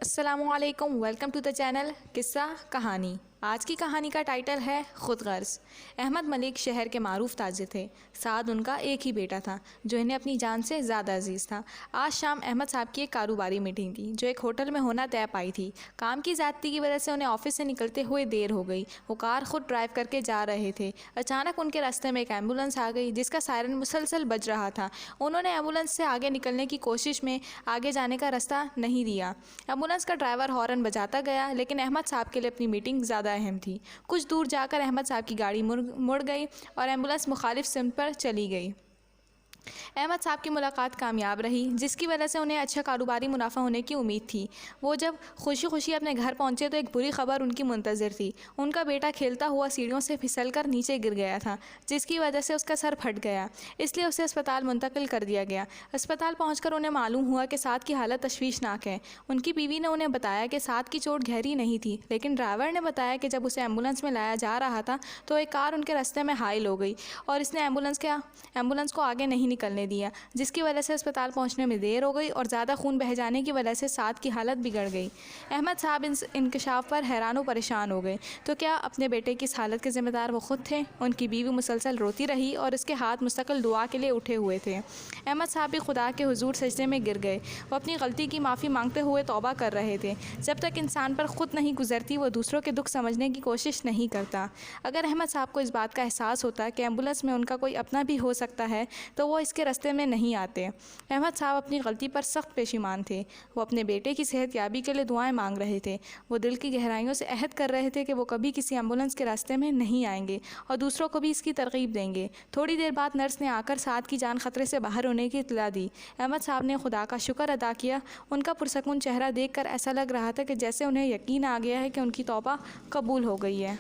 अस्सलामुअलैकुम, welcome to the channel किस्सा कहानी। आज की कहानी का टाइटल है खुदगर्ज़। अहमद मलिक शहर के मारूफ ताजिर थे। साद उनका एक ही बेटा था जो इन्हें अपनी जान से ज़्यादा अजीज़ था। आज शाम अहमद साहब की एक कारोबारी मीटिंग थी जो एक होटल में होना तय पाई थी। काम की ज़्यादती की वजह से उन्हें ऑफिस से निकलते हुए देर हो गई। वो कार खुद ड्राइव करके जा रहे थे। अचानक उनके रास्ते में एक एम्बुलेंस आ गई जिसका सायरन मुसलसल बज रहा था। उन्होंने एम्बुलेंस से आगे निकलने की कोशिश में आगे जाने का रास्ता नहीं दिया। एम्बुलेंस का ड्राइवर हॉर्न बजाता गया, लेकिन अहमद साहब के लिए अपनी मीटिंग ज़्यादा अहम थी। कुछ दूर जाकर अहमद साहब की गाड़ी मुड़ गई और एम्बुलेंस मुखालिफ सिमत पर चली गई। अहमद साहब की मुलाकात कामयाब रही, जिसकी वजह से उन्हें अच्छा कारोबारी मुनाफा होने की उम्मीद थी। वो जब खुशी खुशी अपने घर पहुंचे तो एक बुरी खबर उनकी मुंतज़िर थी। उनका बेटा खेलता हुआ सीढ़ियों से फिसलकर नीचे गिर गया था, जिसकी वजह से उसका सर फट गया। इसलिए उसे अस्पताल मुंतकिल कर दिया गया। अस्पताल पहुंचकर उन्हें मालूम हुआ कि साद की हालत तशवीशनाक है। उनकी बीवी ने उन्हें बताया कि साद की चोट गहरी नहीं थी, लेकिन ड्राइवर ने बताया कि जब उसे एम्बुलेंस में लाया जा रहा था तो एक कार उनके रास्ते में हाइल हो गई और इसने एम्बुलेंस को आगे नहीं निकलने दिया, जिसकी वजह से अस्पताल पहुंचने में देर हो गई और ज़्यादा खून बह जाने की वजह से साद की हालत बिगड़ गई। अहमद साहब इस इंकशाफ पर हैरान व परेशान हो गए। तो क्या अपने बेटे की इस हालत के ज़िम्मेदार वो खुद थे? उनकी बीवी मुसलसल रोती रही और उसके हाथ मुस्तकिल दुआ के लिए उठे हुए थे। अहमद साहब भी खुदा के हुजूर सजदे में गिर गए। वो अपनी गलती की माफ़ी मांगते हुए तौबा कर रहे थे। जब तक इंसान पर खुद नहीं गुजरती वो दूसरों के दुख समझने की कोशिश नहीं करता। अगर अहमद साहब को इस बात का एहसास होता कि एम्बुलेंस में उनका कोई अपना भी हो सकता है तो वो इसके रास्ते में नहीं आते। अहमद साहब अपनी गलती पर सख्त पेशीमान थे। वो अपने बेटे की सेहतयाबी के लिए दुआएं मांग रहे थे। वो दिल की गहराइयों से अहद कर रहे थे कि वो कभी किसी एम्बुलेंस के रास्ते में नहीं आएंगे और दूसरों को भी इसकी तरगीब देंगे। थोड़ी देर बाद नर्स ने आकर साद की जान खतरे से बाहर होने की इत्तला दी। अहमद साहब ने खुदा का शुक्र अदा किया। उनका पुरसकून चेहरा देखकर ऐसा लग रहा था कि जैसे उन्हें यकीन आ गया है कि उनकी तौबा कबूल हो गई है।